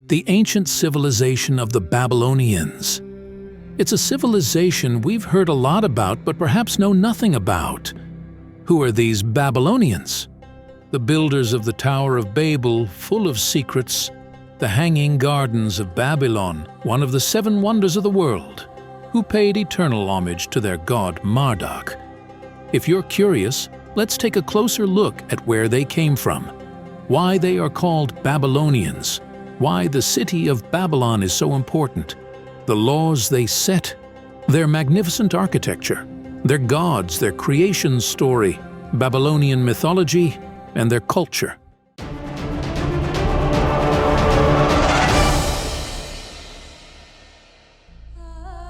the ancient civilization of the Babylonians. It's a civilization we've heard a lot about but perhaps know nothing about. Who are these Babylonians? The builders of the Tower of Babel, full of secrets, the Hanging Gardens of Babylon, one of the 7 wonders of the world, who paid eternal homage to their god Marduk. If you're curious, let's take a closer look at where they came from, why they are called Babylonians, why the city of Babylon is so important, the laws they set, their magnificent architecture, their gods, their creation story, Babylonian mythology, and their culture.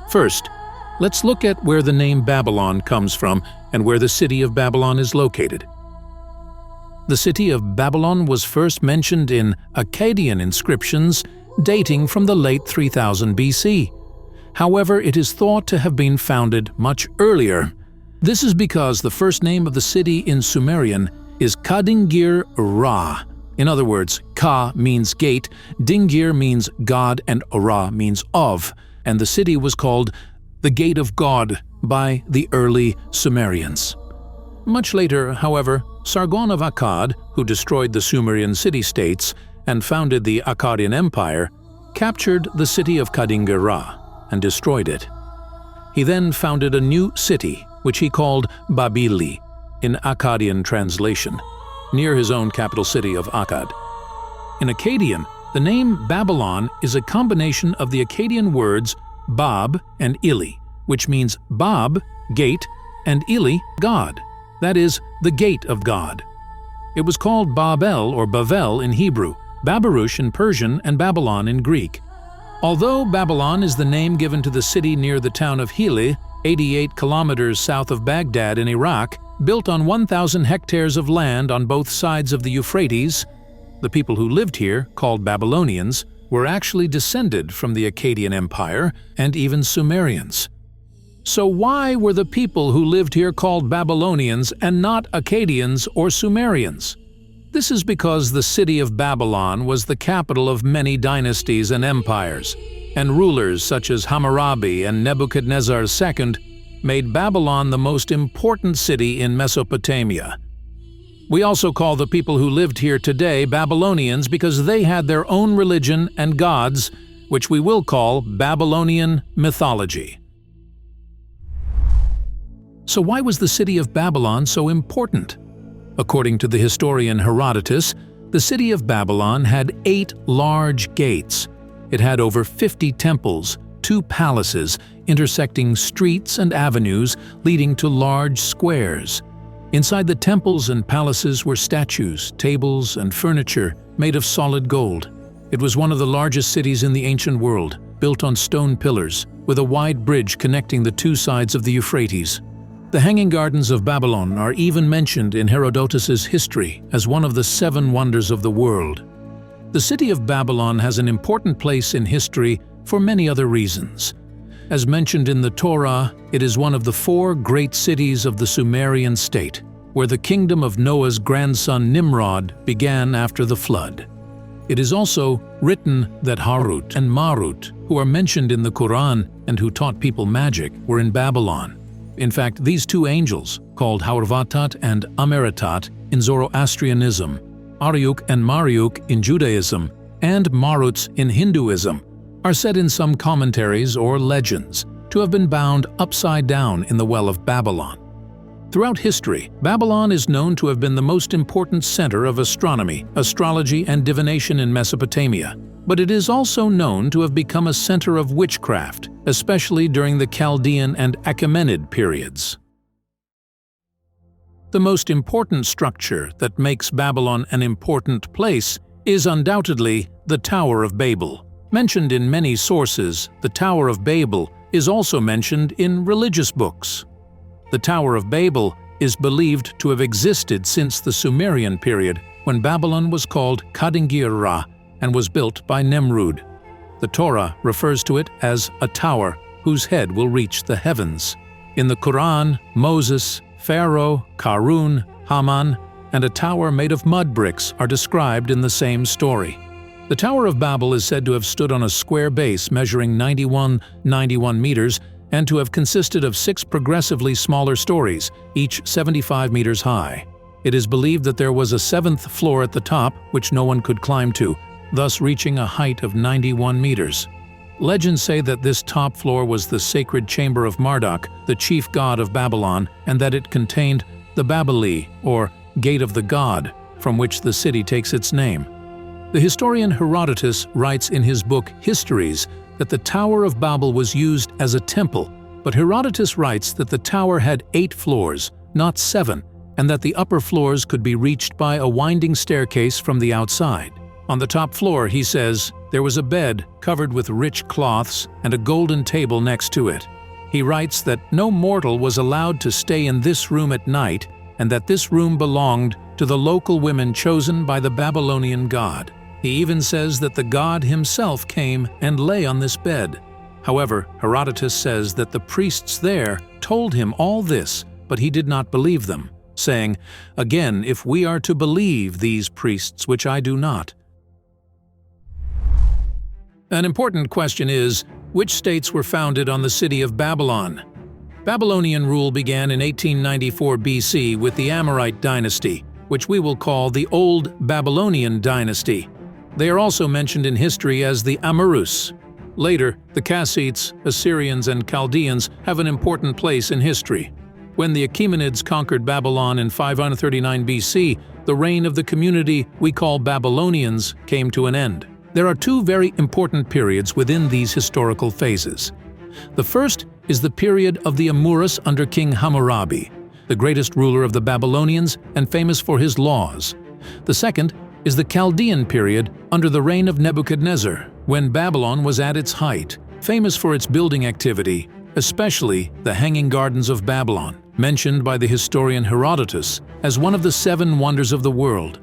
First, let's look at where the name Babylon comes from and where the city of Babylon is located. The city of Babylon was first mentioned in Akkadian inscriptions dating from the late 3000 BC. However, it is thought to have been founded much earlier. This is because the first name of the city in Sumerian is Kadingir-Ra. In other words, Ka means gate, Dingir means God, and Ra means of, and the city was called the Gate of God by the early Sumerians. Much later, however, Sargon of Akkad, who destroyed the Sumerian city-states and founded the Akkadian Empire, captured the city of Kadingir-Ra and destroyed it. He then founded a new city, which he called Babili, in Akkadian translation, near his own capital city of Akkad. In Akkadian, the name Babylon is a combination of the Akkadian words Bab and Ili, which means Bab, gate, and Ili, God. That is, the gate of God. It was called Babel or Bavel in Hebrew, Babarush in Persian, and Babylon in Greek. Although Babylon is the name given to the city near the town of Hili, 88 kilometers south of Baghdad in Iraq, built on 1,000 hectares of land on both sides of the Euphrates, the people who lived here, called Babylonians, were actually descended from the Akkadian Empire and even Sumerians. So why were the people who lived here called Babylonians and not Akkadians or Sumerians? This is because the city of Babylon was the capital of many dynasties and empires, and rulers such as Hammurabi and Nebuchadnezzar II made Babylon the most important city in Mesopotamia. We also call the people who lived here today Babylonians because they had their own religion and gods, which we will call Babylonian mythology. So why was the city of Babylon so important? According to the historian Herodotus, the city of Babylon had 8 large gates. It had over 50 temples, 2 palaces, intersecting streets and avenues leading to large squares. Inside the temples and palaces were statues, tables, and furniture made of solid gold. It was one of the largest cities in the ancient world, built on stone pillars, with a wide bridge connecting the 2 sides of the Euphrates. The Hanging Gardens of Babylon are even mentioned in Herodotus's history as one of the 7 wonders of the world. The city of Babylon has an important place in history for many other reasons. As mentioned in the Torah, it is one of the 4 great cities of the Sumerian state, where the kingdom of Noah's grandson Nimrod began after the flood. It is also written that Harut and Marut, who are mentioned in the Quran and who taught people magic, were in Babylon. In fact, these 2 angels, called Harvatat and Ameratat in Zoroastrianism, Aryuk and Mariuk in Judaism, and Maruts in Hinduism, are said in some commentaries or legends to have been bound upside down in the Well of Babylon. Throughout history, Babylon is known to have been the most important center of astronomy, astrology, and divination in Mesopotamia, but it is also known to have become a center of witchcraft, especially during the Chaldean and Achaemenid periods. The most important structure that makes Babylon an important place is undoubtedly the Tower of Babel. Mentioned in many sources, the Tower of Babel is also mentioned in religious books. The Tower of Babel is believed to have existed since the Sumerian period, when Babylon was called Kadingir-Ra and was built by Nemrud. The Torah refers to it as a tower whose head will reach the heavens. In the Quran, Moses, Pharaoh, Karun, Haman, and a tower made of mud bricks are described in the same story. The Tower of Babel is said to have stood on a square base measuring 91 meters and to have consisted of 6 progressively smaller stories, each 75 meters high. It is believed that there was a 7th floor at the top which no one could climb to, thus reaching a height of 91 meters. Legends say that this top floor was the sacred chamber of Marduk, the chief god of Babylon, and that it contained the Babeli, or Gate of the God, from which the city takes its name. The historian Herodotus writes in his book Histories that the Tower of Babel was used as a temple, but Herodotus writes that the tower had 8 floors, not 7, and that the upper floors could be reached by a winding staircase from the outside. On the top floor, he says, there was a bed covered with rich cloths and a golden table next to it. He writes that no mortal was allowed to stay in this room at night and that this room belonged to the local women chosen by the Babylonian god. He even says that the god himself came and lay on this bed. However, Herodotus says that the priests there told him all this, but he did not believe them, saying, "Again, if we are to believe these priests, which I do not." An important question is, which states were founded on the city of Babylon? Babylonian rule began in 1894 BC with the Amorite dynasty, which we will call the Old Babylonian Dynasty. They are also mentioned in history as the Amurus. Later, the Kassites, Assyrians, and Chaldeans have an important place in history. When the Achaemenids conquered Babylon in 539 BC, the reign of the community we call Babylonians came to an end. There are 2 very important periods within these historical phases. The first is the period of the Amurus under King Hammurabi, the greatest ruler of the Babylonians and famous for his laws. The second is the Chaldean period under the reign of Nebuchadnezzar, when Babylon was at its height, famous for its building activity, especially the Hanging Gardens of Babylon, mentioned by the historian Herodotus as one of the 7 wonders of the world.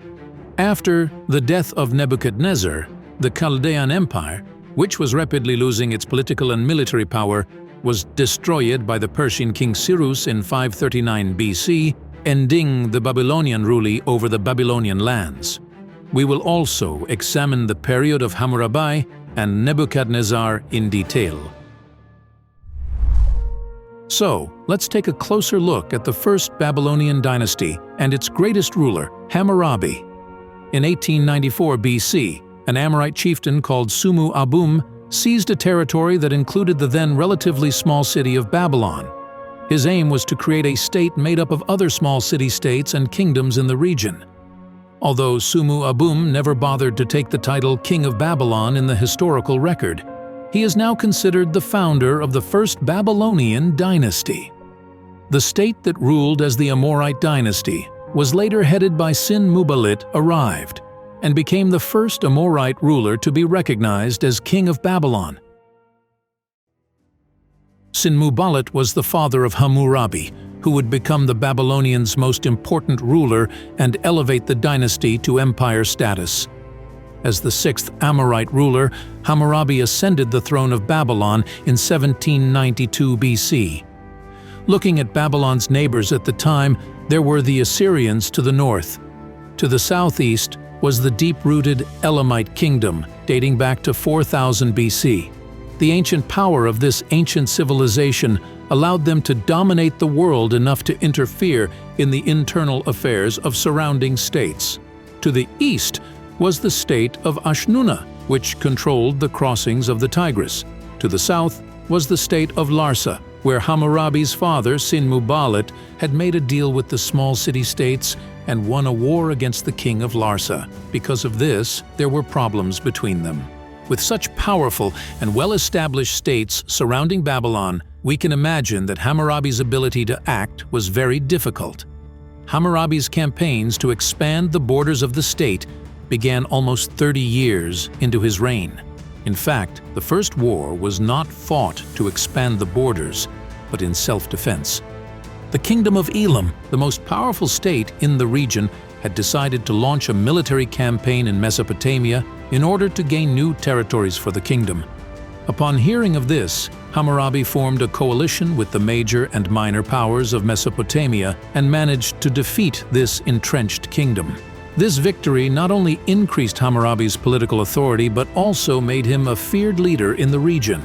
After the death of Nebuchadnezzar, the Chaldean Empire, which was rapidly losing its political and military power, was destroyed by the Persian king Cyrus in 539 BC, ending the Babylonian rule over the Babylonian lands. We will also examine the period of Hammurabi and Nebuchadnezzar in detail. So, let's take a closer look at the first Babylonian dynasty and its greatest ruler, Hammurabi. In 1894 BC, an Amorite chieftain called Sumu Abum seized a territory that included the then relatively small city of Babylon. His aim was to create a state made up of other small city-states and kingdoms in the region. Although Sumu Abum never bothered to take the title King of Babylon in the historical record, he is now considered the founder of the first Babylonian dynasty. The state that ruled as the Amorite dynasty was later headed by Sin-Muballit arrived and became the first Amorite ruler to be recognized as King of Babylon. Sin-Muballit was the father of Hammurabi, who would become the Babylonians' most important ruler and elevate the dynasty to empire status. As the 6th Amorite ruler, Hammurabi ascended the throne of Babylon in 1792 BC. Looking at Babylon's neighbors at the time, there were the Assyrians to the north. To the southeast was the deep-rooted Elamite kingdom, dating back to 4000 BC. The ancient power of this ancient civilization allowed them to dominate the world enough to interfere in the internal affairs of surrounding states. To the east was the state of Ashnuna, which controlled the crossings of the Tigris. To the south was the state of Larsa, where Hammurabi's father, Sin-Muballit, had made a deal with the small city-states and won a war against the king of Larsa. Because of this, there were problems between them. With such powerful and well-established states surrounding Babylon, we can imagine that Hammurabi's ability to act was very difficult. Hammurabi's campaigns to expand the borders of the state began almost 30 years into his reign. In fact, the first war was not fought to expand the borders, but in self-defense. The Kingdom of Elam, the most powerful state in the region, had decided to launch a military campaign in Mesopotamia in order to gain new territories for the kingdom. Upon hearing of this, Hammurabi formed a coalition with the major and minor powers of Mesopotamia and managed to defeat this entrenched kingdom. This victory not only increased Hammurabi's political authority but also made him a feared leader in the region.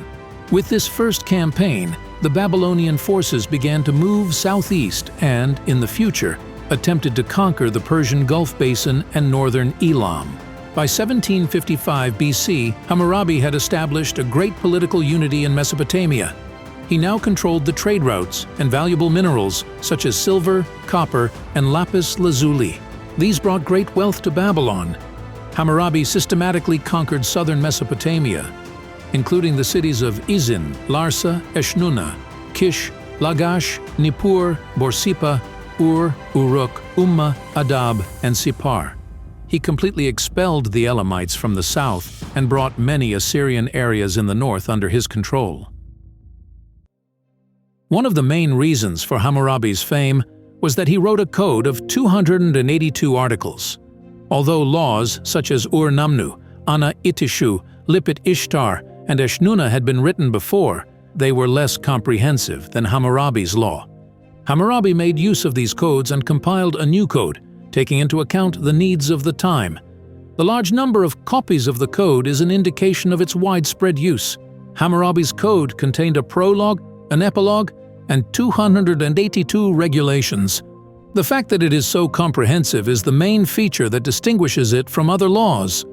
With this first campaign, the Babylonian forces began to move southeast and, in the future, attempted to conquer the Persian Gulf Basin and northern Elam. By 1755 BC, Hammurabi had established a great political unity in Mesopotamia. He now controlled the trade routes and valuable minerals such as silver, copper, and lapis lazuli. These brought great wealth to Babylon. Hammurabi systematically conquered southern Mesopotamia, including the cities of Izin, Larsa, Eshnunna, Kish, Lagash, Nippur, Borsippa, Ur, Uruk, Umma, Adab, and Sippar. He completely expelled the Elamites from the south and brought many Assyrian areas in the north under his control. One of the main reasons for Hammurabi's fame was that he wrote a code of 282 articles. Although laws such as Ur-Namnu, Ana Itishu, Lipit Ishtar, and Eshnunna had been written before, they were less comprehensive than Hammurabi's law. Hammurabi made use of these codes and compiled a new code, taking into account the needs of the time. The large number of copies of the code is an indication of its widespread use. Hammurabi's code contained a prologue, an epilogue, and 282 regulations. The fact that it is so comprehensive is the main feature that distinguishes it from other laws.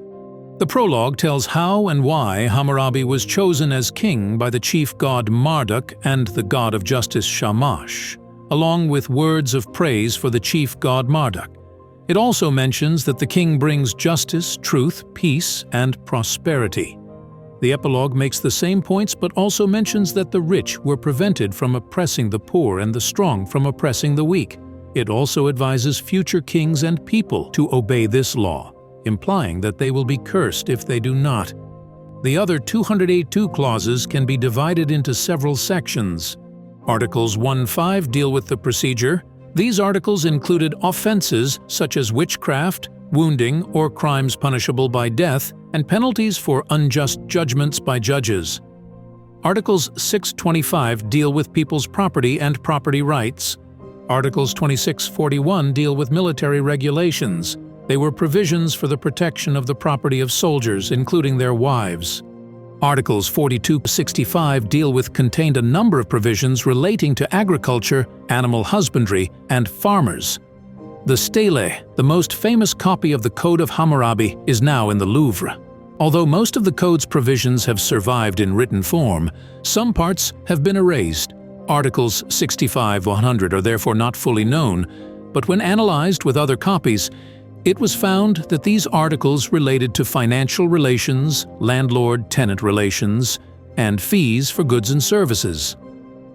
The prologue tells how and why Hammurabi was chosen as king by the chief god Marduk and the god of justice Shamash, along with words of praise for the chief god Marduk. It also mentions that the king brings justice, truth, peace, and prosperity. The epilogue makes the same points but also mentions that the rich were prevented from oppressing the poor and the strong from oppressing the weak. It also advises future kings and people to obey this law, implying that they will be cursed if they do not. The other 282 clauses can be divided into several sections. Articles 1-5 deal with the procedure. These articles included offenses such as witchcraft, wounding, or crimes punishable by death, and penalties for unjust judgments by judges. Articles 6-25 deal with people's property and property rights. Articles 26-41 deal with military regulations. They were provisions for the protection of the property of soldiers, including their wives. Articles 42-65 deal with contained a number of provisions relating to agriculture, animal husbandry, and farmers. The Stele, the most famous copy of the Code of Hammurabi, is now in the Louvre. Although most of the code's provisions have survived in written form, some parts have been erased. Articles 65-100 are therefore not fully known, but when analyzed with other copies, it was found that these articles related to financial relations, landlord-tenant relations, and fees for goods and services.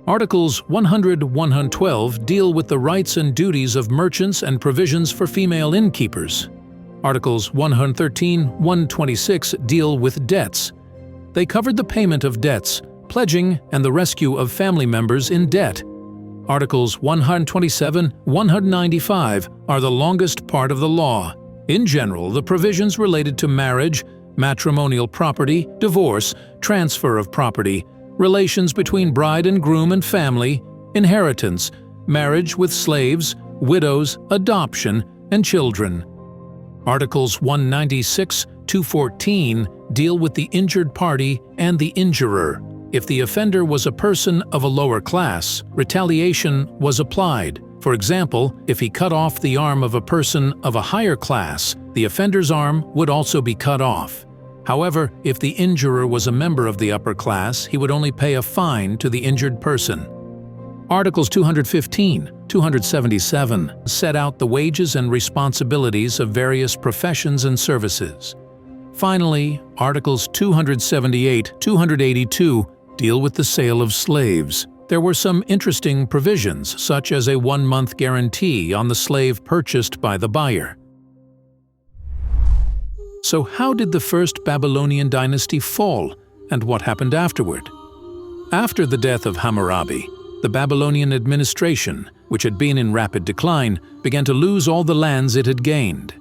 Articles 100-112 deal with the rights and duties of merchants and provisions for female innkeepers. Articles 113-126 deal with debts. They covered the payment of debts, pledging, and the rescue of family members in debt. Articles 127-195 are the longest part of the law. In general, the provisions related to marriage, matrimonial property, divorce, transfer of property, relations between bride and groom and family, inheritance, marriage with slaves, widows, adoption, and children. Articles 196-214 deal with the injured party and the injurer. If the offender was a person of a lower class, retaliation was applied. For example, if he cut off the arm of a person of a higher class, the offender's arm would also be cut off. However, if the injurer was a member of the upper class, he would only pay a fine to the injured person. Articles 215-277 set out the wages and responsibilities of various professions and services. Finally, Articles 278-282 deal with the sale of slaves. There were some interesting provisions, such as a 1-month guarantee on the slave purchased by the buyer. So how did the first Babylonian dynasty fall, and what happened afterward? After the death of Hammurabi, the Babylonian administration, which had been in rapid decline, began to lose all the lands it had gained.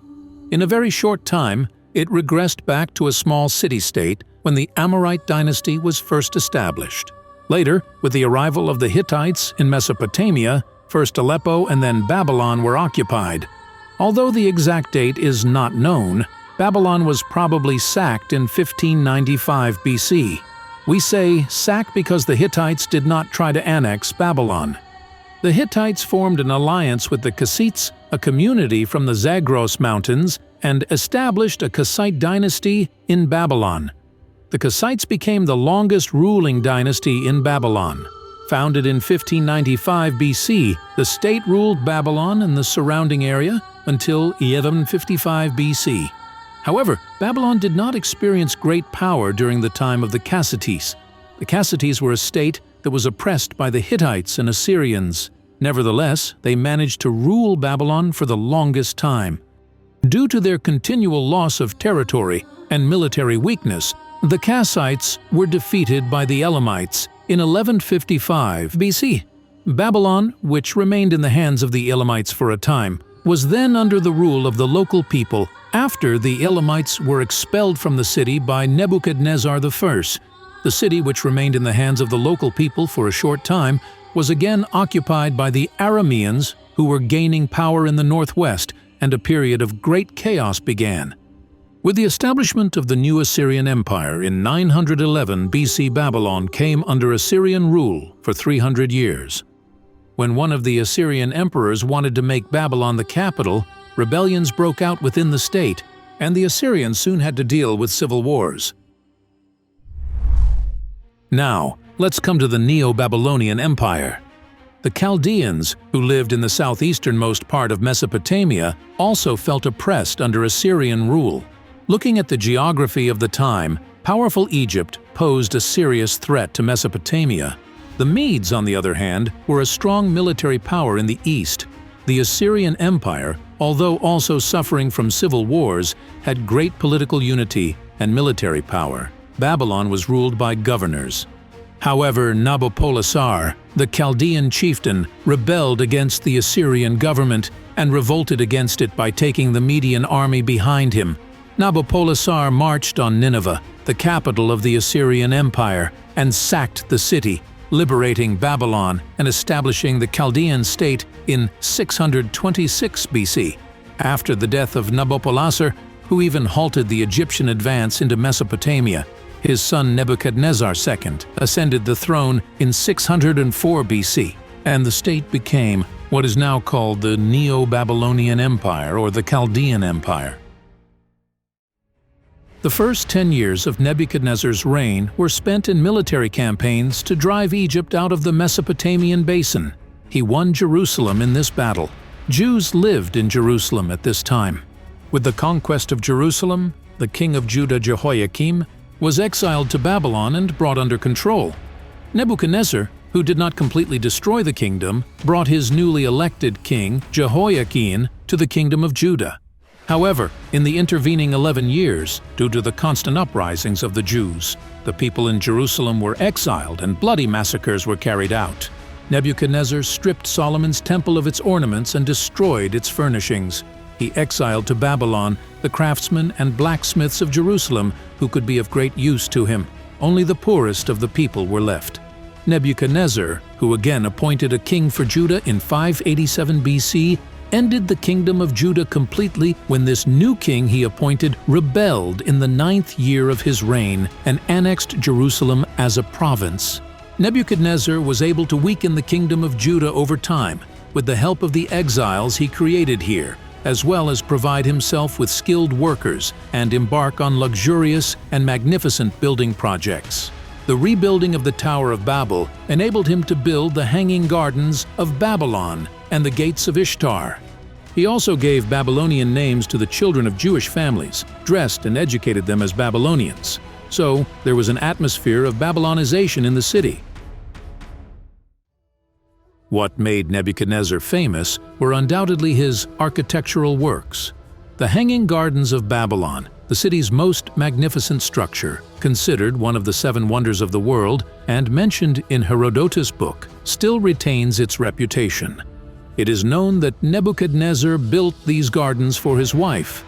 In a very short time, it regressed back to a small city-state when the Amorite dynasty was first established. Later, with the arrival of the Hittites in Mesopotamia, first Aleppo and then Babylon were occupied. Although the exact date is not known, Babylon was probably sacked in 1595 BC. We say sack because the Hittites did not try to annex Babylon. The Hittites formed an alliance with the Kassites, a community from the Zagros Mountains, and established a Kassite dynasty in Babylon. The Kassites became the longest ruling dynasty in Babylon. Founded in 1595 BC, the state ruled Babylon and the surrounding area until 1155 BC. However, Babylon did not experience great power during the time of the Kassites. The Kassites were a state that was oppressed by the Hittites and Assyrians. Nevertheless, they managed to rule Babylon for the longest time. Due to their continual loss of territory and military weakness, the Kassites were defeated by the Elamites in 1155 BC. Babylon, which remained in the hands of the Elamites for a time, was then under the rule of the local people after the Elamites were expelled from the city by Nebuchadnezzar I. The city, which remained in the hands of the local people for a short time, was again occupied by the Arameans, who were gaining power in the northwest, and a period of great chaos began. With the establishment of the new Assyrian Empire in 911 BC, Babylon came under Assyrian rule for 300 years. When one of the Assyrian emperors wanted to make Babylon the capital, rebellions broke out within the state, and the Assyrians soon had to deal with civil wars. Now, let's come to the Neo-Babylonian Empire. The Chaldeans, who lived in the southeasternmost part of Mesopotamia, also felt oppressed under Assyrian rule. Looking at the geography of the time, powerful Egypt posed a serious threat to Mesopotamia. The Medes, on the other hand, were a strong military power in the east. The Assyrian Empire, although also suffering from civil wars, had great political unity and military power. Babylon was ruled by governors. However, Nabopolassar, the Chaldean chieftain, rebelled against the Assyrian government and revolted against it by taking the Median army behind him. Nabopolassar marched on Nineveh, the capital of the Assyrian Empire, and sacked the city, liberating Babylon and establishing the Chaldean state in 626 BC. After the death of Nabopolassar, who even halted the Egyptian advance into Mesopotamia, his son Nebuchadnezzar II ascended the throne in 604 BC, and the state became what is now called the Neo-Babylonian Empire or the Chaldean Empire. The first 10 years of Nebuchadnezzar's reign were spent in military campaigns to drive Egypt out of the Mesopotamian basin. He won Jerusalem in this battle. Jews lived in Jerusalem at this time. With the conquest of Jerusalem, the king of Judah Jehoiakim was exiled to Babylon and brought under control. Nebuchadnezzar, who did not completely destroy the kingdom, brought his newly elected king, Jehoiakim, to the kingdom of Judah. However, in the intervening 11 years, due to the constant uprisings of the Jews, the people in Jerusalem were exiled and bloody massacres were carried out. Nebuchadnezzar stripped Solomon's temple of its ornaments and destroyed its furnishings. He exiled to Babylon the craftsmen and blacksmiths of Jerusalem who could be of great use to him. Only the poorest of the people were left. Nebuchadnezzar, who again appointed a king for Judah in 587 BC, ended the kingdom of Judah completely when this new king he appointed rebelled in the 9th year of his reign and annexed Jerusalem as a province. Nebuchadnezzar was able to weaken the kingdom of Judah over time with the help of the exiles he created here, as well as provide himself with skilled workers and embark on luxurious and magnificent building projects. The rebuilding of the Tower of Babel enabled him to build the Hanging Gardens of Babylon and the Gates of Ishtar. He also gave Babylonian names to the children of Jewish families, dressed and educated them as Babylonians. So there was an atmosphere of Babylonization in the city. What made Nebuchadnezzar famous were undoubtedly his architectural works. The Hanging Gardens of Babylon, the city's most magnificent structure, considered one of the 7 wonders of the world and mentioned in Herodotus' book, still retains its reputation. It is known that Nebuchadnezzar built these gardens for his wife.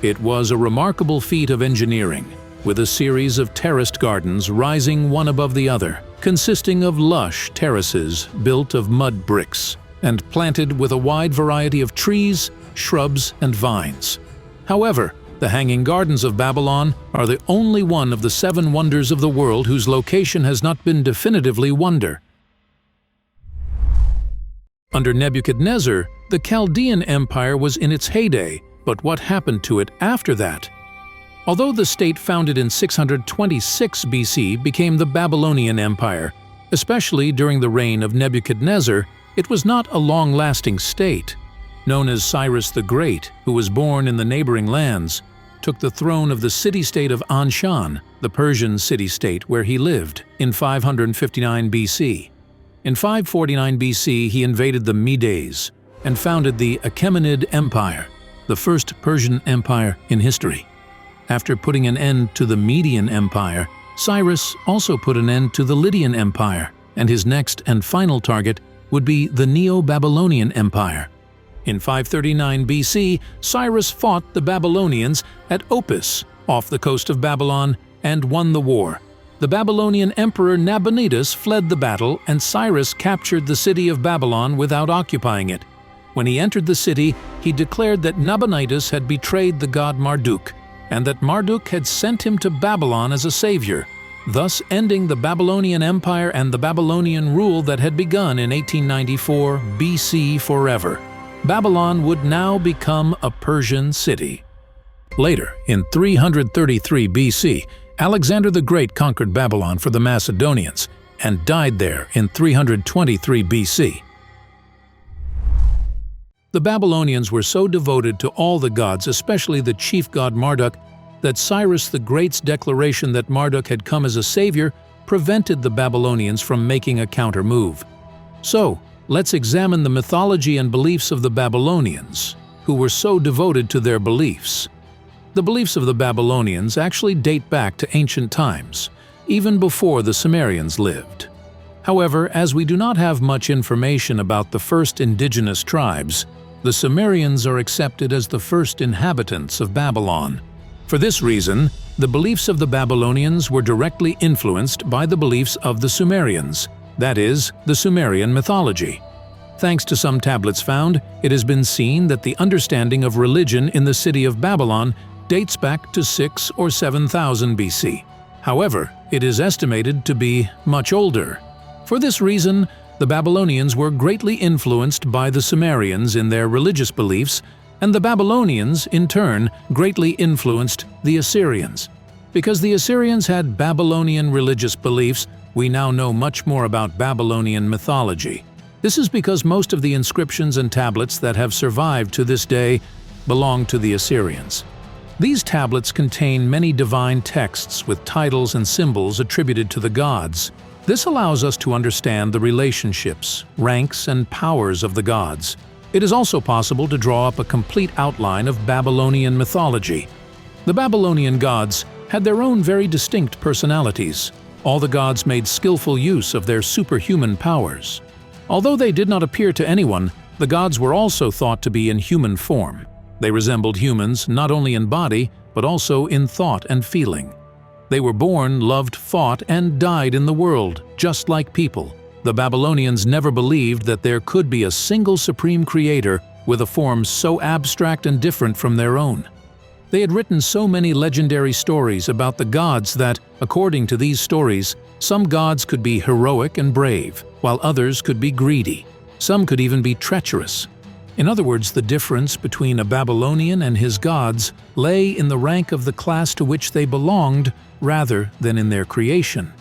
It was a remarkable feat of engineering, with a series of terraced gardens rising one above the other, consisting of lush terraces built of mud bricks, and planted with a wide variety of trees, shrubs, and vines. However, the Hanging Gardens of Babylon are the only one of the 7 wonders of the world whose location has not been definitively wonder. Under Nebuchadnezzar, the Chaldean Empire was in its heyday, but what happened to it after that? Although the state founded in 626 BC became the Babylonian Empire, especially during the reign of Nebuchadnezzar, it was not a long-lasting state. Known as Cyrus the Great, who was born in the neighboring lands, took the throne of the city-state of Anshan, the Persian city-state where he lived, in 559 BC. In 549 BC, he invaded the Medes and founded the Achaemenid Empire, the first Persian empire in history. After putting an end to the Median Empire, Cyrus also put an end to the Lydian Empire, and his next and final target would be the Neo-Babylonian Empire. In 539 BC, Cyrus fought the Babylonians at Opis, off the coast of Babylon, and won the war. The Babylonian Emperor Nabonidus fled the battle, and Cyrus captured the city of Babylon without occupying it. When he entered the city, he declared that Nabonidus had betrayed the god Marduk, and that Marduk had sent him to Babylon as a savior, thus ending the Babylonian Empire and the Babylonian rule that had begun in 1894 BC forever. Babylon would now become a Persian city. Later, in 333 BC, Alexander the Great conquered Babylon for the Macedonians and died there in 323 BC. The Babylonians were so devoted to all the gods, especially the chief god Marduk, that Cyrus the Great's declaration that Marduk had come as a savior prevented the Babylonians from making a counter-move. So, let's examine the mythology and beliefs of the Babylonians, who were so devoted to their beliefs. The beliefs of the Babylonians actually date back to ancient times, even before the Sumerians lived. However, as we do not have much information about the first indigenous tribes, the Sumerians are accepted as the first inhabitants of Babylon. For this reason, the beliefs of the Babylonians were directly influenced by the beliefs of the Sumerians, that is, the Sumerian mythology. Thanks to some tablets found, it has been seen that the understanding of religion in the city of Babylon dates back to 6 or 7,000 BC. However, it is estimated to be much older. For this reason, the Babylonians were greatly influenced by the Sumerians in their religious beliefs, and the Babylonians, in turn, greatly influenced the Assyrians. Because the Assyrians had Babylonian religious beliefs, we now know much more about Babylonian mythology. This is because most of the inscriptions and tablets that have survived to this day belong to the Assyrians. These tablets contain many divine texts with titles and symbols attributed to the gods. This allows us to understand the relationships, ranks, and powers of the gods. It is also possible to draw up a complete outline of Babylonian mythology. The Babylonian gods had their own very distinct personalities. All the gods made skillful use of their superhuman powers. Although they did not appear to anyone, the gods were also thought to be in human form. They resembled humans not only in body, but also in thought and feeling. They were born, loved, fought, and died in the world, just like people. The Babylonians never believed that there could be a single supreme creator with a form so abstract and different from their own. They had written so many legendary stories about the gods that, according to these stories, some gods could be heroic and brave, while others could be greedy. Some could even be treacherous. In other words, the difference between a Babylonian and his gods lay in the rank of the class to which they belonged rather than in their creation.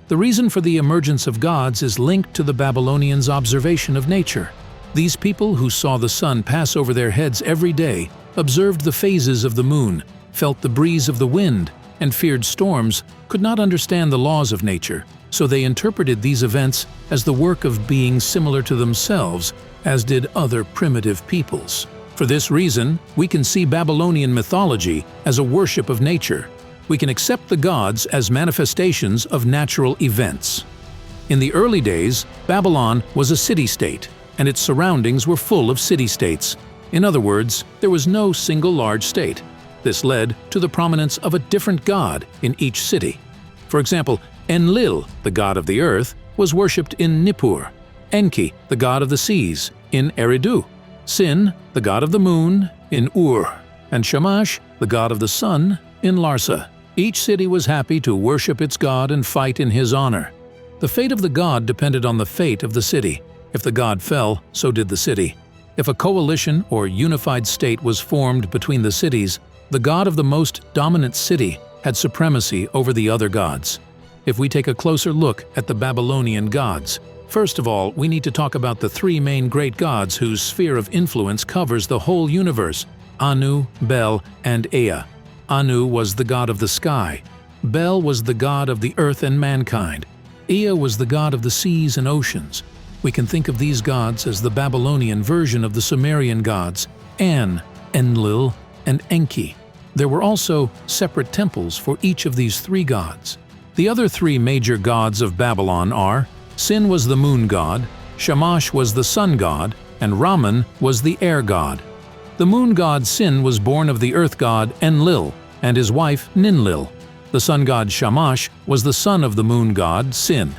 The reason for the emergence of gods is linked to the Babylonians' observation of nature. These people, who saw the sun pass over their heads every day, observed the phases of the moon, felt the breeze of the wind, and feared storms, could not understand the laws of nature, so they interpreted these events as the work of beings similar to themselves, as did other primitive peoples. For this reason, we can see Babylonian mythology as a worship of nature. We can accept the gods as manifestations of natural events. In the early days, Babylon was a city-state, and its surroundings were full of city-states. In other words, there was no single large state. This led to the prominence of a different god in each city. For example, Enlil, the god of the earth, was worshipped in Nippur, Enki, the god of the seas, in Eridu, Sin, the god of the moon, in Ur, and Shamash, the god of the sun, in Larsa. Each city was happy to worship its god and fight in his honor. The fate of the god depended on the fate of the city. If the god fell, so did the city. If a coalition or unified state was formed between the cities, the god of the most dominant city had supremacy over the other gods. If we take a closer look at the Babylonian gods, first of all, we need to talk about the three main great gods whose sphere of influence covers the whole universe: Anu, Bel, and Ea. Anu was the god of the sky. Bel was the god of the earth and mankind. Ea was the god of the seas and oceans. We can think of these gods as the Babylonian version of the Sumerian gods, An, Enlil, and Enki. There were also separate temples for each of these three gods. The other three major gods of Babylon are: Sin was the moon god, Shamash was the sun god, and Raman was the air god. The moon god Sin was born of the earth god Enlil and his wife Ninlil. The sun god Shamash was the son of the moon god Sin.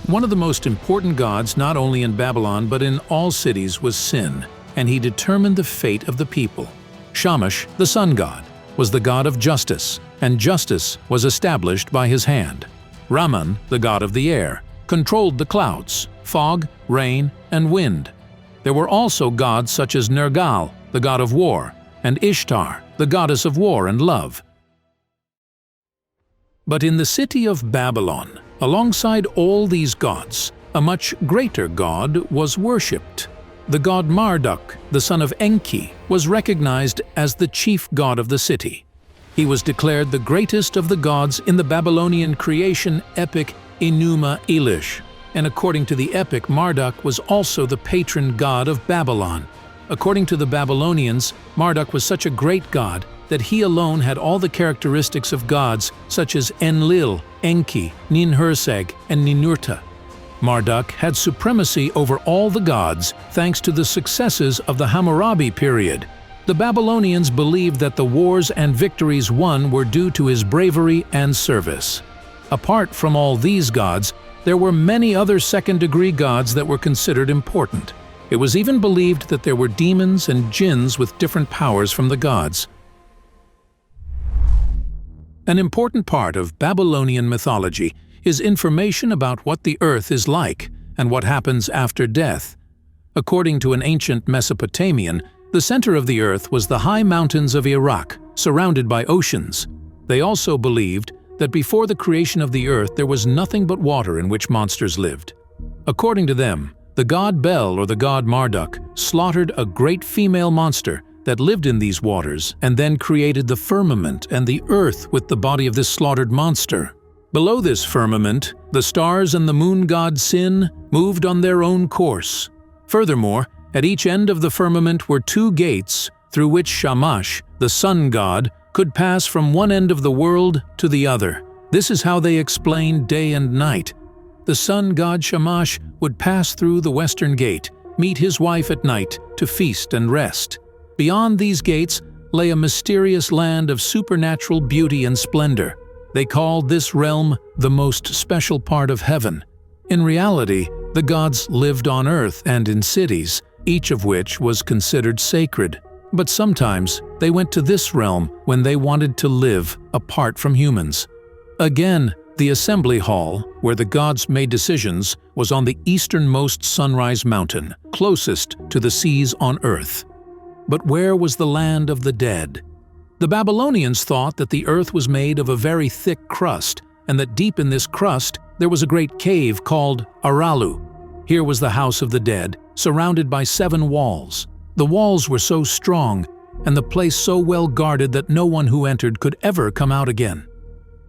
One of the most important gods not only in Babylon but in all cities was Sin, and he determined the fate of the people. Shamash, the sun god, was the god of justice, and justice was established by his hand. Raman, the god of the air, controlled the clouds, fog, rain, and wind. There were also gods such as Nergal, the god of war, and Ishtar, the goddess of war and love. But in the city of Babylon, alongside all these gods, a much greater god was worshipped. The god Marduk, the son of Enki, was recognized as the chief god of the city. He was declared the greatest of the gods in the Babylonian creation epic Enuma Elish, and according to the epic, Marduk was also the patron god of Babylon. According to the Babylonians, Marduk was such a great god that he alone had all the characteristics of gods such as Enlil, Enki, Ninhursag, and Ninurta. Marduk had supremacy over all the gods thanks to the successes of the Hammurabi period. The Babylonians believed that the wars and victories won were due to his bravery and service. Apart from all these gods, there were many other second-degree gods that were considered important. It was even believed that there were demons and jinns with different powers from the gods. An important part of Babylonian mythology is information about what the earth is like and what happens after death. According to an ancient Mesopotamian, the center of the earth was the high mountains of Iraq, surrounded by oceans. They also believed that before the creation of the earth there was nothing but water in which monsters lived. According to them, the god Bel or the god Marduk slaughtered a great female monster that lived in these waters and then created the firmament and the earth with the body of this slaughtered monster. Below this firmament, the stars and the moon god Sin moved on their own course. Furthermore, at each end of the firmament were two gates through which Shamash, the sun god, could pass from one end of the world to the other. This is how they explain day and night. The sun god Shamash would pass through the western gate, meet his wife at night to feast and rest. Beyond these gates lay a mysterious land of supernatural beauty and splendor. They called this realm the most special part of heaven. In reality, the gods lived on earth and in cities, each of which was considered sacred. But sometimes they went to this realm when they wanted to live apart from humans. Again, the assembly hall, where the gods made decisions, was on the easternmost sunrise mountain, closest to the seas on earth. But where was the land of the dead? The Babylonians thought that the earth was made of a very thick crust, and that deep in this crust there was a great cave called Aralu. Here was the house of the dead, surrounded by 7 walls. The walls were so strong, and the place so well guarded that no one who entered could ever come out again.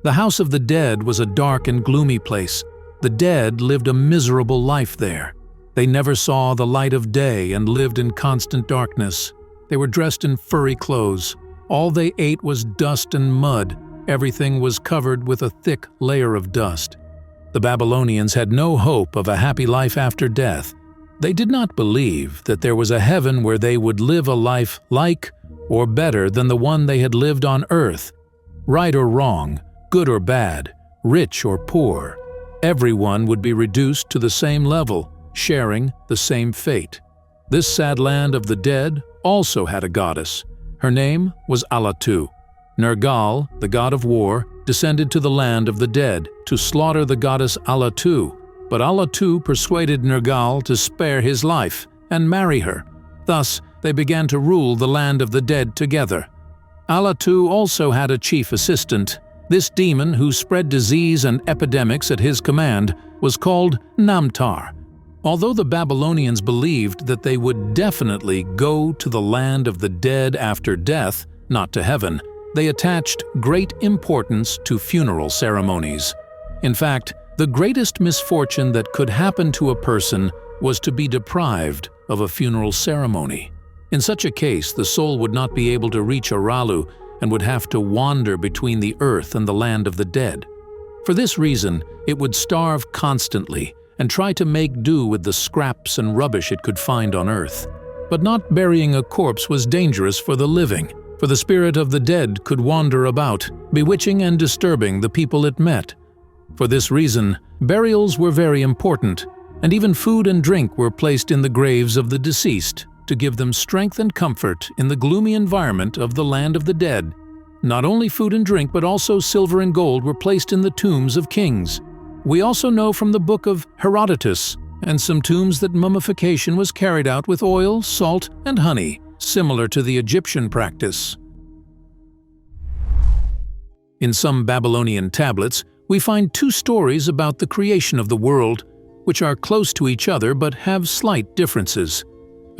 The house of the dead was a dark and gloomy place. The dead lived a miserable life there. They never saw the light of day and lived in constant darkness. They were dressed in furry clothes. All they ate was dust and mud. Everything was covered with a thick layer of dust. The Babylonians had no hope of a happy life after death. They did not believe that there was a heaven where they would live a life like or better than the one they had lived on earth. Right or wrong, good or bad, rich or poor, everyone would be reduced to the same level, sharing the same fate. This sad land of the dead also had a goddess. Her name was Allatu. Nergal, the god of war, descended to the land of the dead to slaughter the goddess Allatu, but Allatu persuaded Nergal to spare his life and marry her. Thus, they began to rule the land of the dead together. Allatu also had a chief assistant. This demon, who spread disease and epidemics at his command, was called Namtar. Although the Babylonians believed that they would definitely go to the land of the dead after death, not to heaven, they attached great importance to funeral ceremonies. In fact, the greatest misfortune that could happen to a person was to be deprived of a funeral ceremony. In such a case, the soul would not be able to reach Aralu and would have to wander between the earth and the land of the dead. For this reason, it would starve constantly and try to make do with the scraps and rubbish it could find on earth. But not burying a corpse was dangerous for the living, for the spirit of the dead could wander about, bewitching and disturbing the people it met. For this reason, burials were very important, and even food and drink were placed in the graves of the deceased to give them strength and comfort in the gloomy environment of the land of the dead. Not only food and drink, but also silver and gold were placed in the tombs of kings. We also know from the book of Herodotus and some tombs that mummification was carried out with oil, salt, and honey, similar to the Egyptian practice. In some Babylonian tablets, we find two stories about the creation of the world, which are close to each other but have slight differences.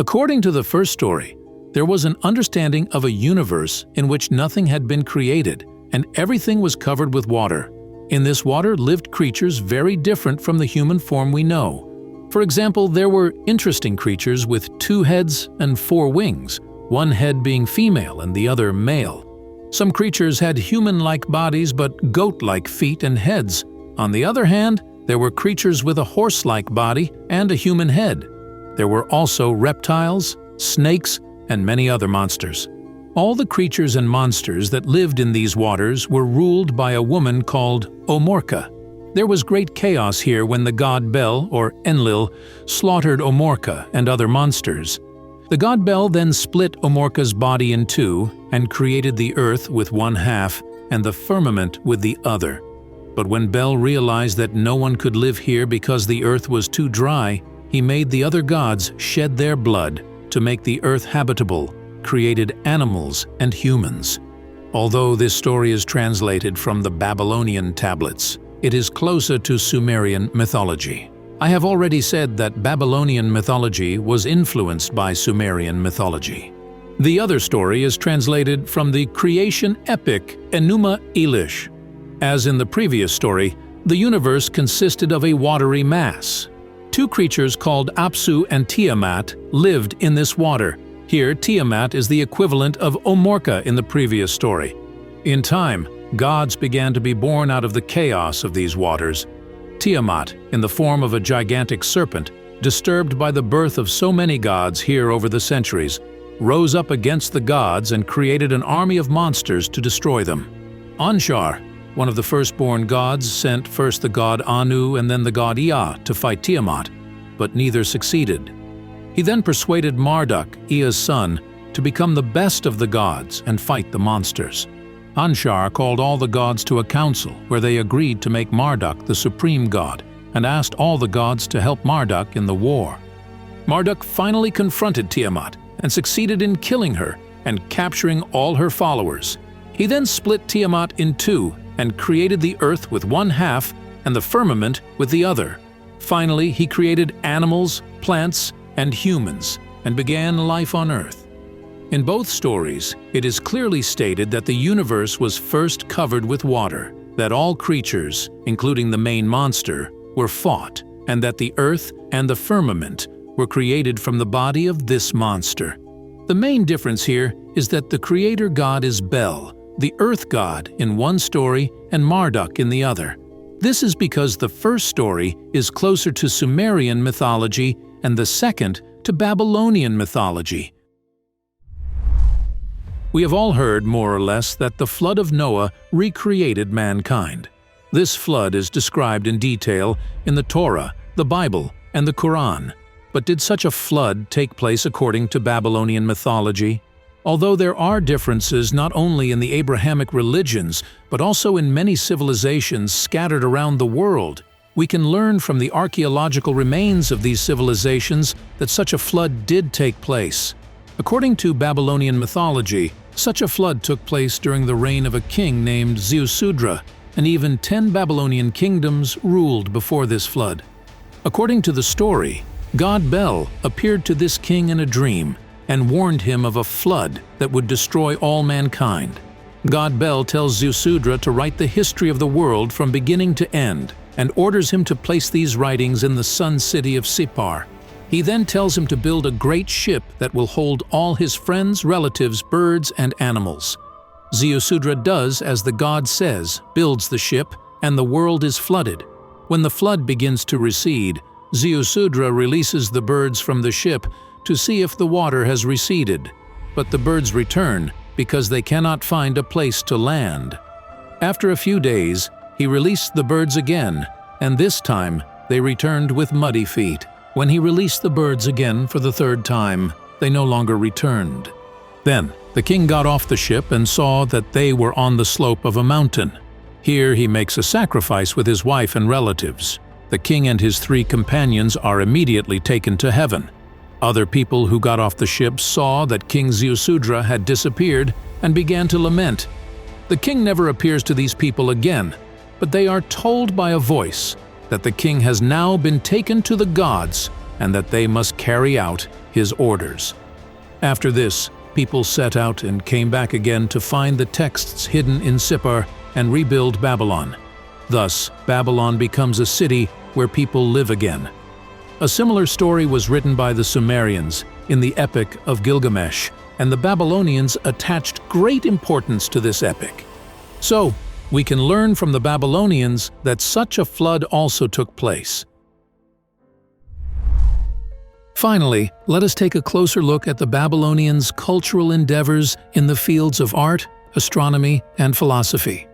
According to the first story, there was an understanding of a universe in which nothing had been created and everything was covered with water. In this water lived creatures very different from the human form we know. For example, there were interesting creatures with 2 heads and 4 wings, one head being female and the other male. Some creatures had human-like bodies but goat-like feet and heads. On the other hand, there were creatures with a horse-like body and a human head. There were also reptiles, snakes, and many other monsters. All the creatures and monsters that lived in these waters were ruled by a woman called Omorka. There was great chaos here when the god Bel, or Enlil, slaughtered Omorka and other monsters. The god Bel then split Omorka's body in 2 and created the earth with one half and the firmament with the other. But when Bel realized that no one could live here because the earth was too dry, he made the other gods shed their blood to make the earth habitable, created animals and humans. Although this story is translated from the Babylonian tablets, it is closer to Sumerian mythology. I have already said that Babylonian mythology was influenced by Sumerian mythology. The other story is translated from the creation epic Enuma Elish. As in the previous story, the universe consisted of a watery mass. 2 creatures called Apsu and Tiamat lived in this water. Here, Tiamat is the equivalent of Omorka in the previous story. In time, gods began to be born out of the chaos of these waters. Tiamat, in the form of a gigantic serpent, disturbed by the birth of so many gods here over the centuries, rose up against the gods and created an army of monsters to destroy them. Anshar, one of the firstborn gods, sent first the god Anu and then the god Ea to fight Tiamat, but neither succeeded. He then persuaded Marduk, Ea's son, to become the best of the gods and fight the monsters. Anshar called all the gods to a council where they agreed to make Marduk the supreme god and asked all the gods to help Marduk in the war. Marduk finally confronted Tiamat and succeeded in killing her and capturing all her followers. He then split Tiamat in 2 and created the earth with one half and the firmament with the other. Finally, he created animals, plants, and humans, and began life on earth. In both stories, it is clearly stated that the universe was first covered with water, that all creatures, including the main monster, were fought, and that the earth and the firmament were created from the body of this monster. The main difference here is that the creator god is Bel, the earth god in one story and Marduk in the other. This is because the first story is closer to Sumerian mythology and the second to Babylonian mythology. We have all heard, more or less, that the flood of Noah recreated mankind. This flood is described in detail in the Torah, the Bible, and the Quran. But did such a flood take place according to Babylonian mythology? Although there are differences not only in the Abrahamic religions, but also in many civilizations scattered around the world, we can learn from the archaeological remains of these civilizations that such a flood did take place. According to Babylonian mythology, such a flood took place during the reign of a king named Ziusudra, and even 10 Babylonian kingdoms ruled before this flood. According to the story, god Bel appeared to this king in a dream and warned him of a flood that would destroy all mankind. God Bel tells Ziusudra to write the history of the world from beginning to end, and orders him to place these writings in the sun city of Sippar. He then tells him to build a great ship that will hold all his friends, relatives, birds, and animals. Ziusudra does as the god says, builds the ship, and the world is flooded. When the flood begins to recede, Ziusudra releases the birds from the ship to see if the water has receded, but the birds return because they cannot find a place to land. After a few days, he released the birds again, and this time they returned with muddy feet. When he released the birds again for the third time, they no longer returned. Then the king got off the ship and saw that they were on the slope of a mountain. Here he makes a sacrifice with his wife and relatives. The king and his 3 companions are immediately taken to heaven. Other people who got off the ship saw that King Ziusudra had disappeared and began to lament. The king never appears to these people again, but they are told by a voice that the king has now been taken to the gods and that they must carry out his orders. After this, people set out and came back again to find the texts hidden in Sippar and rebuild Babylon. Thus, Babylon becomes a city where people live again. A similar story was written by the Sumerians in the Epic of Gilgamesh, and the Babylonians attached great importance to this epic. So, we can learn from the Babylonians that such a flood also took place. Finally, let us take a closer look at the Babylonians' cultural endeavors in the fields of art, astronomy, and philosophy.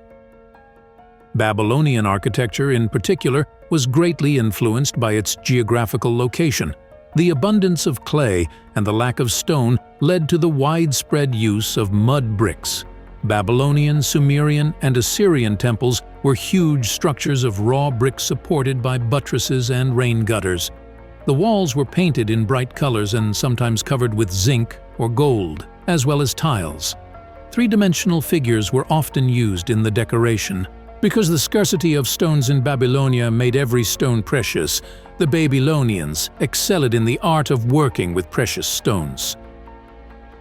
Babylonian architecture, in particular, was greatly influenced by its geographical location. The abundance of clay and the lack of stone led to the widespread use of mud bricks. Babylonian, Sumerian, and Assyrian temples were huge structures of raw brick supported by buttresses and rain gutters. The walls were painted in bright colors and sometimes covered with zinc or gold, as well as tiles. 3-dimensional figures were often used in the decoration. Because the scarcity of stones in Babylonia made every stone precious, the Babylonians excelled in the art of working with precious stones.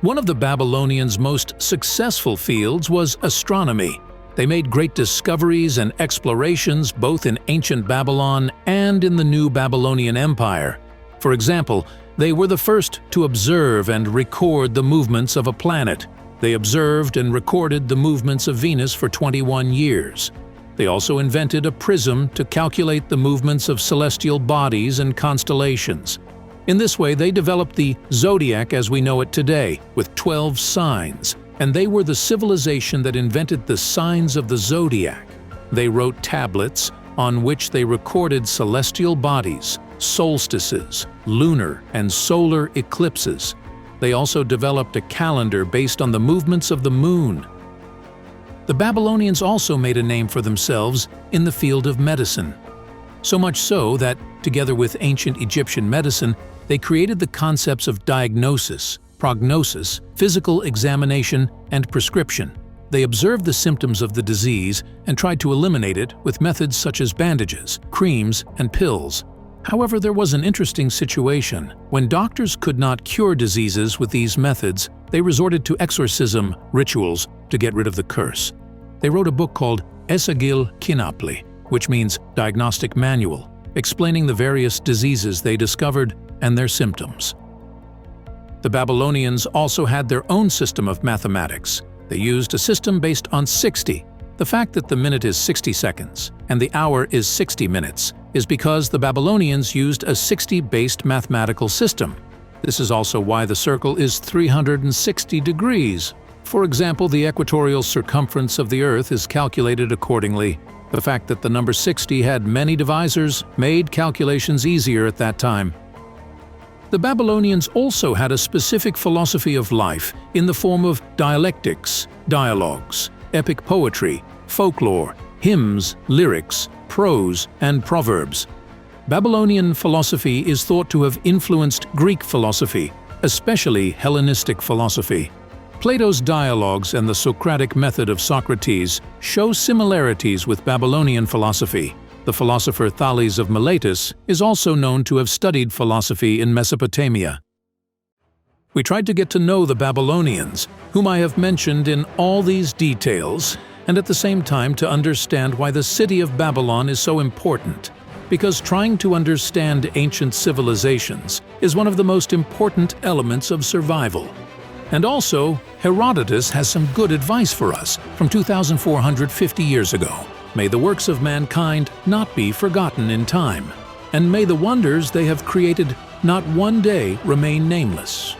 One of the Babylonians' most successful fields was astronomy. They made great discoveries and explorations both in ancient Babylon and in the new Babylonian Empire. For example, they were the first to observe and record the movements of a planet. They observed and recorded the movements of Venus for 21 years. They also invented a prism to calculate the movements of celestial bodies and constellations. In this way, they developed the zodiac as we know it today, with 12 signs, and they were the civilization that invented the signs of the zodiac. They wrote tablets on which they recorded celestial bodies, solstices, lunar and solar eclipses. They also developed a calendar based on the movements of the moon. The Babylonians also made a name for themselves in the field of medicine. So much so that, together with ancient Egyptian medicine, they created the concepts of diagnosis, prognosis, physical examination, and prescription. They observed the symptoms of the disease and tried to eliminate it with methods such as bandages, creams, and pills. However, there was an interesting situation. When doctors could not cure diseases with these methods, they resorted to exorcism rituals to get rid of the curse. They wrote a book called Esagil Kinapli, which means Diagnostic Manual, explaining the various diseases they discovered and their symptoms. The Babylonians also had their own system of mathematics. They used a system based on 60. The fact that the minute is 60 seconds and the hour is 60 minutes is because the Babylonians used a 60-based mathematical system. This is also why the circle is 360 degrees. For example, the equatorial circumference of the Earth is calculated accordingly. The fact that the number 60 had many divisors made calculations easier at that time. The Babylonians also had a specific philosophy of life in the form of dialectics, dialogues, epic poetry, folklore, hymns, lyrics, prose, and proverbs. Babylonian philosophy is thought to have influenced Greek philosophy, especially Hellenistic philosophy. Plato's dialogues and the Socratic method of Socrates show similarities with Babylonian philosophy. The philosopher Thales of Miletus is also known to have studied philosophy in Mesopotamia. We tried to get to know the Babylonians, whom I have mentioned in all these details, and at the same time to understand why the city of Babylon is so important. Because trying to understand ancient civilizations is one of the most important elements of survival. And also, Herodotus has some good advice for us from 2,450 years ago. May the works of mankind not be forgotten in time, and may the wonders they have created not one day remain nameless.